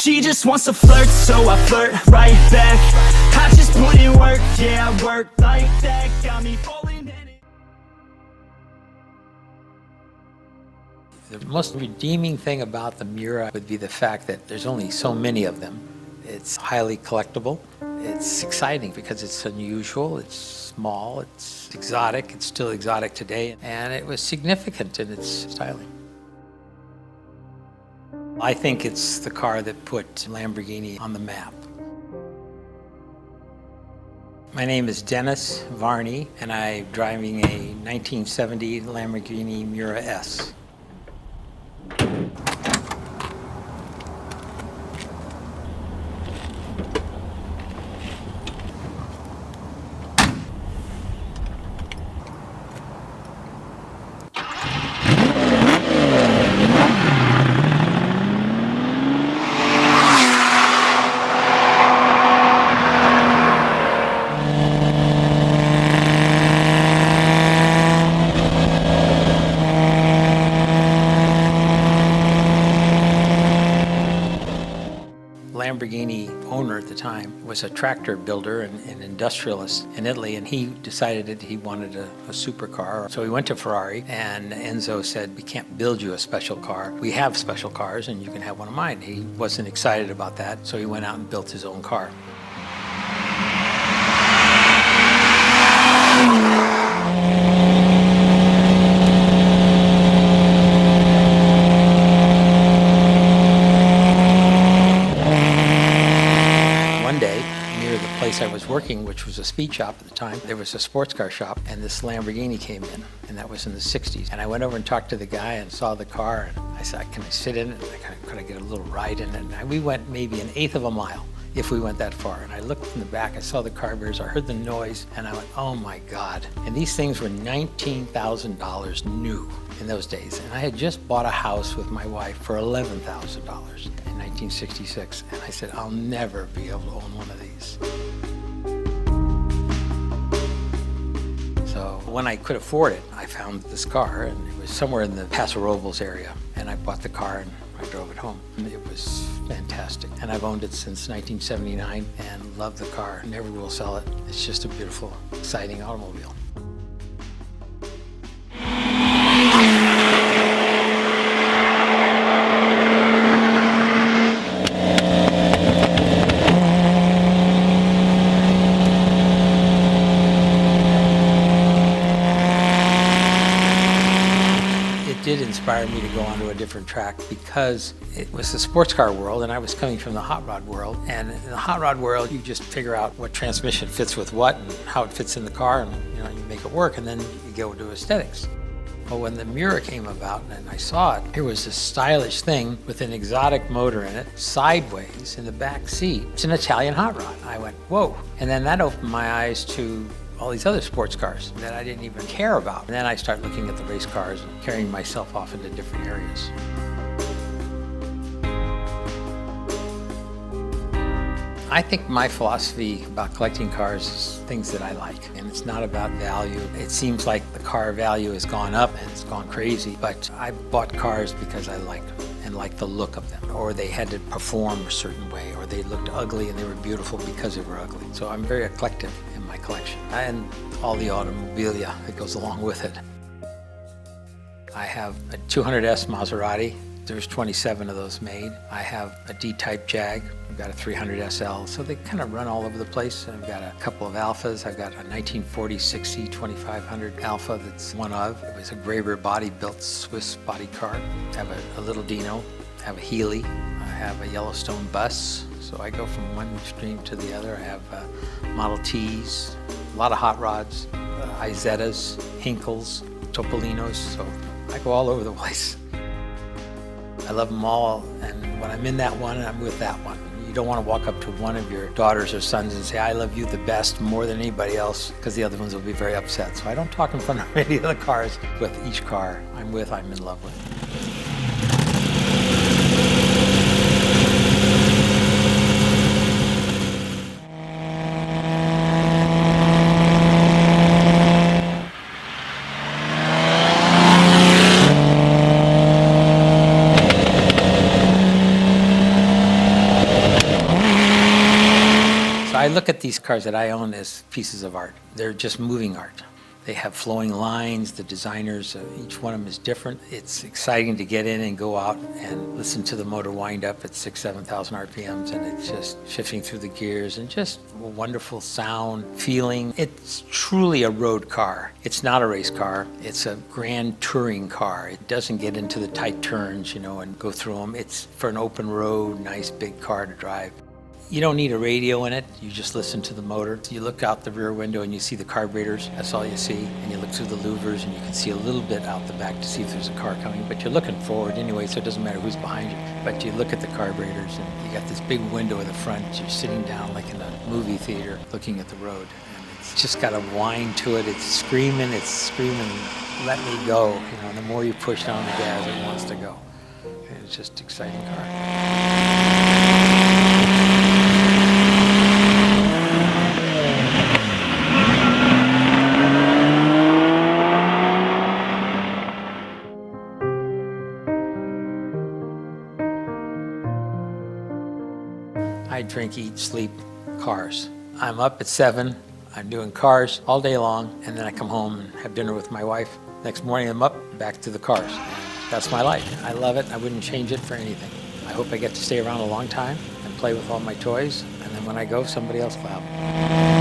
She just wants to flirt, so I flirt right back. I just put in work, yeah, I work like that. Got me falling in it. The most redeeming thing about the Miura would be the fact that there's only so many of them. It's highly collectible. It's exciting because it's unusual, it's small, it's exotic, it's still exotic today, and it was significant in its styling. I think it's the car that put Lamborghini on the map. My name is Dennis Varney, and I'm driving a 1970 Lamborghini Miura S. Lamborghini owner at the time was a tractor builder and an industrialist in Italy, and he decided that he wanted a supercar. So he went to Ferrari, and Enzo said, "We can't build you a special car. We have special cars, and you can have one of mine." He wasn't excited about that, so he went out and built his own car. I was working, which was a speed shop at the time, there was a sports car shop, and this Lamborghini came in, and that was in the 60s. And I went over and talked to the guy and saw the car, and I said, "Can I sit in it? Could I get a little ride in it?" And we went maybe an eighth of a mile, if we went that far. And I looked in the back, I saw the car mirrors, I heard the noise, and I went, oh my God. And these things were $19,000 new in those days. And I had just bought a house with my wife for $11,000 in 1966. And I said, I'll never be able to own one of these. So when I could afford it, I found this car, and it was somewhere in the Paso Robles area. And I bought the car and I drove it home. And it was fantastic. And I've owned it since 1979 and love the car. Never will sell it. It's just a beautiful, exciting automobile. Did inspire me to go onto a different track because it was the sports car world and I was coming from the hot rod world. And in the hot rod world, you just figure out what transmission fits with what and how it fits in the car, and you make it work, and then you go to aesthetics. Well, when the Miura came about and I saw it, here was this stylish thing with an exotic motor in it, sideways in the back seat. It's an Italian hot rod. I went, whoa. And then that opened my eyes to all these other sports cars that I didn't even care about. And then I start looking at the race cars and carrying myself off into different areas. I think my philosophy about collecting cars is things that I like, and it's not about value. It seems like the car value has gone up and it's gone crazy, but I bought cars because I liked them and liked the look of them, or they had to perform a certain way, or they looked ugly and they were beautiful because they were ugly. So I'm very eclectic in my collection, and all the automobilia that goes along with it. I have a 200S Maserati. There's 27 of those made. I have a D-type Jag. I've got a 300 SL, so they kind of run all over the place. I've got a couple of Alphas. I've got a 1946 2500 Alpha that's one of. It was a Graber body-built Swiss body car. I have a little Dino. I have a Healy. I have a Yellowstone bus. So I go from one extreme to the other. I have Model Ts, a lot of hot rods, Izettas, Hinkles, Topolinos. So I go all over the place. I love them all, and when I'm in that one, I'm with that one. You don't want to walk up to one of your daughters or sons and say, I love you the best more than anybody else, because the other ones will be very upset. So I don't talk in front of any of the cars. With each car I'm in love with. So I look at these cars that I own as pieces of art. They're just moving art. They have flowing lines, the designers, each one of them is different. It's exciting to get in and go out and listen to the motor wind up at 7,000 RPMs, and it's just shifting through the gears and just a wonderful sound, feeling. It's truly a road car. It's not a race car. It's a grand touring car. It doesn't get into the tight turns, and go through them. It's for an open road, nice big car to drive. You don't need a radio in it, you just listen to the motor. You look out the rear window and you see the carburetors, that's all you see. And you look through the louvers and you can see a little bit out the back to see if there's a car coming, but you're looking forward anyway, so it doesn't matter who's behind you. But you look at the carburetors and you got this big window at the front, you're sitting down like in a movie theater looking at the road. And it's just got a whine to it, it's screaming, let me go. And the more you push down the gas, it wants to go. And it's just an exciting car. I drink, eat, sleep cars. I'm up at 7, I'm doing cars all day long, and then I come home and have dinner with my wife. Next morning I'm up, back to the cars. And that's my life. I love it, I wouldn't change it for anything. I hope I get to stay around a long time and play with all my toys, and then when I go, somebody else will have them.